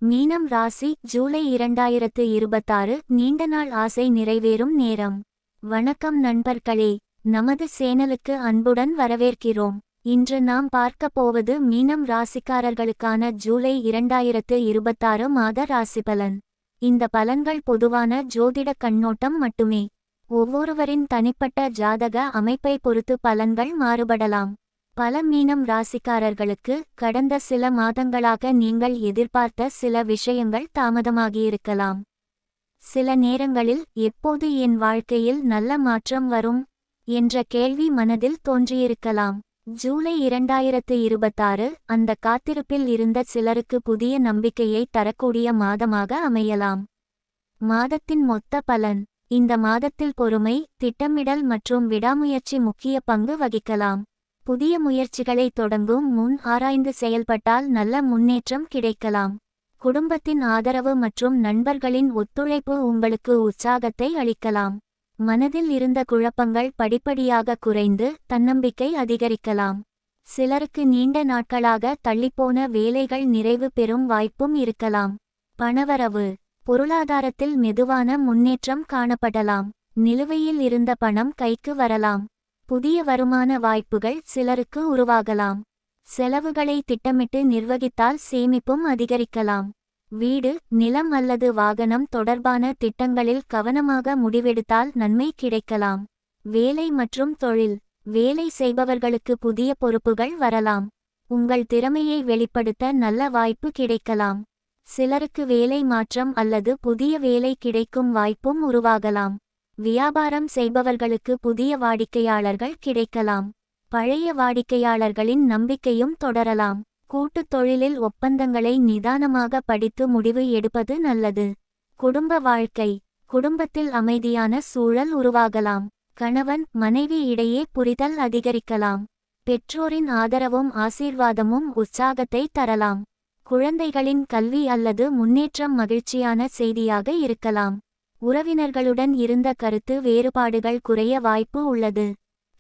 மீனம் ராசி ஜூலை 2026 நீண்ட நாள் ஆசை நிறைவேறும் நேரம். வணக்கம் நண்பர்களே, நமது சேனலுக்கு அன்புடன் வரவேற்கிறோம். இன்று நாம் பார்க்க போவது மீனம் ராசிக்காரர்களுக்கான ஜூலை 2026 மாத ராசிபலன். இந்த பலன்கள் பொதுவான ஜோதிட கண்ணோட்டம் மட்டுமே. ஒவ்வொருவரின் தனிப்பட்ட ஜாதக அமைப்பை பொறுத்து பலன்கள் மாறுபடலாம். பல மீனம் ராசிக்காரர்களுக்கு கடந்த சில மாதங்களாக நீங்கள் எதிர்பார்த்த சில விஷயங்கள் தாமதமாகியிருக்கலாம். சில நேரங்களில் எப்போது என் வாழ்க்கையில் நல்ல மாற்றம் வரும் என்ற கேள்வி மனதில் தோன்றியிருக்கலாம். ஜூலை 2026 அந்த காத்திருப்பில் இருந்த சிலருக்கு புதிய நம்பிக்கையை தரக்கூடிய மாதமாக அமையலாம். மாதத்தின் மொத்த பலன். இந்த மாதத்தில் பொறுமை, திட்டமிடல் மற்றும் விடாமுயற்சி முக்கிய பங்கு வகிக்கலாம். புதிய முயற்சிகளை தொடங்கும் முன் ஆராய்ந்து செயல்பட்டால் நல்ல முன்னேற்றம் கிடைக்கலாம். குடும்பத்தின் ஆதரவு மற்றும் நண்பர்களின் ஒத்துழைப்பு உங்களுக்கு உற்சாகத்தை அளிக்கலாம். மனதில் இருந்த குழப்பங்கள் படிப்படியாக குறைந்து தன்னம்பிக்கை அதிகரிக்கலாம். சிலருக்கு நீண்ட நாட்களாக தள்ளிப்போன வேலைகள் நிறைவு பெறும் வாய்ப்பும் இருக்கலாம். பணவரவு. பொருளாதாரத்தில் மெதுவான முன்னேற்றம் காணப்படலாம். நிலுவையில் இருந்த பணம் கைக்கு வரலாம். புதிய வருமான வாய்ப்புகள் சிலருக்கு உருவாகலாம். செலவுகளை திட்டமிட்டு நிர்வகித்தால் சேமிப்பும் அதிகரிக்கலாம். வீடு, நிலம் அல்லது வாகனம் தொடர்பான திட்டங்களில் கவனமாக முடிவெடுத்தால் நன்மை கிடைக்கலாம். வேலை மற்றும் தொழில். வேலை செய்பவர்களுக்கு புதிய பொறுப்புகள் வரலாம். உங்கள் திறமையை வெளிப்படுத்த நல்ல வாய்ப்பு கிடைக்கலாம். சிலருக்கு வேலை மாற்றம் அல்லது புதிய வேலை கிடைக்கும் வாய்ப்பும் உருவாகலாம். வியாபாரம் செய்பவர்களுக்கு புதிய வாடிக்கையாளர்கள் கிடைக்கலாம். பழைய வாடிக்கையாளர்களின் நம்பிக்கையும் தொடரலாம். கூட்டுத் தொழிலில் ஒப்பந்தங்களை நிதானமாக படித்து முடிவு எடுப்பது நல்லது. குடும்ப வாழ்க்கை. குடும்பத்தில் அமைதியான சூழல் உருவாகலாம். கணவன், மனைவி இடையே புரிதல் அதிகரிக்கலாம். பெற்றோரின் ஆதரவும் ஆசீர்வாதமும் உற்சாகத்தை தரலாம். குழந்தைகளின் கல்வி அல்லது முன்னேற்றம் மகிழ்ச்சியான செய்தியாக இருக்கலாம். உறவினர்களுடன் இருந்த கருத்து வேறுபாடுகள் குறைய வாய்ப்பு உள்ளது.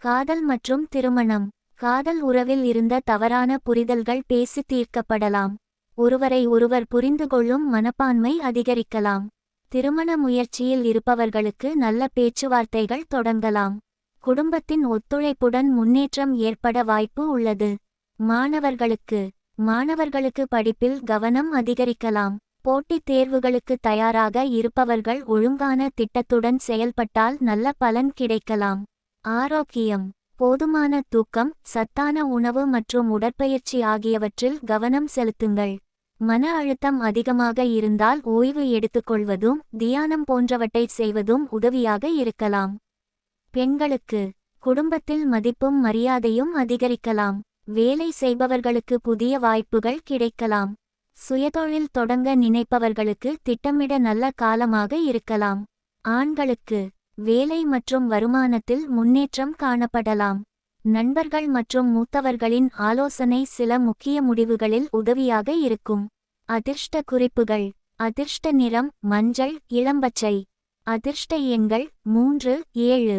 காதல் மற்றும் திருமணம். காதல் உறவில் இருந்த தவறான புரிதல்கள் பேசி தீர்க்கப்படலாம். ஒருவரை ஒருவர் புரிந்துகொள்ளும் மனப்பான்மை அதிகரிக்கலாம். திருமண முயற்சியில் இருப்பவர்களுக்கு நல்ல பேச்சுவார்த்தைகள் தொடங்கலாம். குடும்பத்தின் ஒத்துழைப்புடன் முன்னேற்றம் ஏற்பட வாய்ப்பு உள்ளது. மாணவர்களுக்கு படிப்பில் கவனம் அதிகரிக்கலாம். போட்டித் தேர்வுகளுக்கு தயாராக இருப்பவர்கள் ஒழுங்கான திட்டத்துடன் செயல்பட்டால் நல்ல பலன் கிடைக்கலாம். ஆரோக்கியம். போதுமான தூக்கம், சத்தான உணவு மற்றும் உடற்பயிற்சி ஆகியவற்றில் கவனம் செலுத்துங்கள். மன அழுத்தம் அதிகமாக இருந்தால் ஓய்வு எடுத்துக்கொள்வதும் தியானம் போன்றவற்றை செய்வதும் உதவியாக இருக்கலாம். பெண்களுக்கு குடும்பத்தில் மதிப்பும் மரியாதையும் அதிகரிக்கலாம். வேலை செய்பவர்களுக்கு புதிய வாய்ப்புகள் கிடைக்கலாம். சுயதொழில் தொடங்க நினைப்பவர்களுக்கு திட்டமிட நல்ல காலமாக இருக்கலாம். ஆண்களுக்கு வேலை மற்றும் வருமானத்தில் முன்னேற்றம் காணப்படலாம். நண்பர்கள் மற்றும் மூத்தவர்களின் ஆலோசனை சில முக்கிய முடிவுகளில் உதவியாக இருக்கும். அதிர்ஷ்ட குறிப்புகள். அதிர்ஷ்ட நிறம் மஞ்சள், இளம்பச்சை. அதிர்ஷ்ட எண்கள் 3, 7.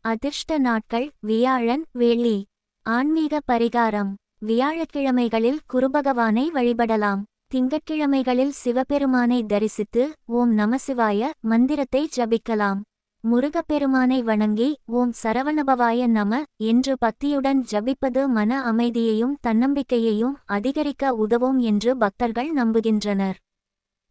அதிர்ஷ்ட நாட்கள் வியாழன், வெள்ளி. ஆன்மீக பரிகாரம். வியாழக்கிழமைகளில் குருபகவானை வழிபடலாம். திங்கட்கிழமைகளில் சிவபெருமானை தரிசித்து ஓம் நமசிவாய மந்திரத்தை ஜபிக்கலாம். முருகப்பெருமானை வணங்கி ஓம் சரவணபவாய நம என்று பக்தியுடன் ஜபிப்பது மன அமைதியையும் தன்னம்பிக்கையையும் அதிகரிக்க உதவும் என்று பக்தர்கள் நம்புகின்றனர்.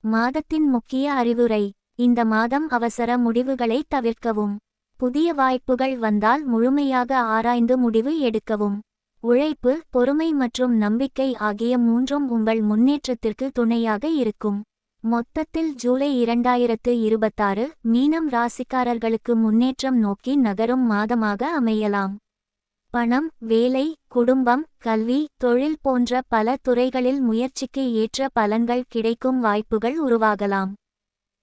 மாதத்தின் முக்கிய அறிவுரை. இந்த மாதம் அவசர முடிவுகளை தவிர்க்கவும். புதிய வாய்ப்புகள் வந்தால் முழுமையாக ஆராய்ந்து முடிவு எடுக்கவும். உழைப்பு, பொறுமை மற்றும் நம்பிக்கை ஆகிய மூன்றும் உங்கள் முன்னேற்றத்திற்கு துணையாக இருக்கும். மொத்தத்தில் ஜூலை 2026 மீனம் ராசிக்காரர்களுக்கு முன்னேற்றம் நோக்கி நகரும் மாதமாக அமையலாம். பணம், வேலை, குடும்பம், கல்வி, தொழில் போன்ற பல துறைகளில் முயற்சிக்கு ஏற்ற பலன்கள் கிடைக்கும் வாய்ப்புகள் உருவாகலாம்.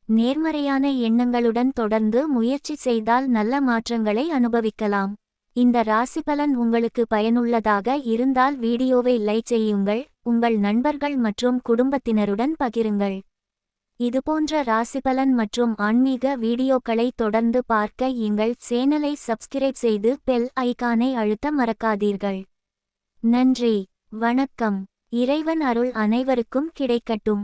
நேர்மறையான எண்ணங்களுடன் தொடர்ந்து முயற்சி செய்தால் நல்ல மாற்றங்களை அனுபவிக்கலாம். இந்த ராசிபலன் உங்களுக்கு பயனுள்ளதாக இருந்தால் வீடியோவை லைக் செய்யுங்கள். உங்கள் நண்பர்கள் மற்றும் குடும்பத்தினருடன் பகிருங்கள். இதுபோன்ற ராசிபலன் மற்றும் ஆன்மீக வீடியோக்களை தொடர்ந்து பார்க்க எங்கள் சேனலை சப்ஸ்கிரைப் செய்து பெல் ஐகானை அழுத்த மறக்காதீர்கள். நன்றி, வணக்கம். இறைவன் அருள் அனைவருக்கும் கிடைக்கட்டும்.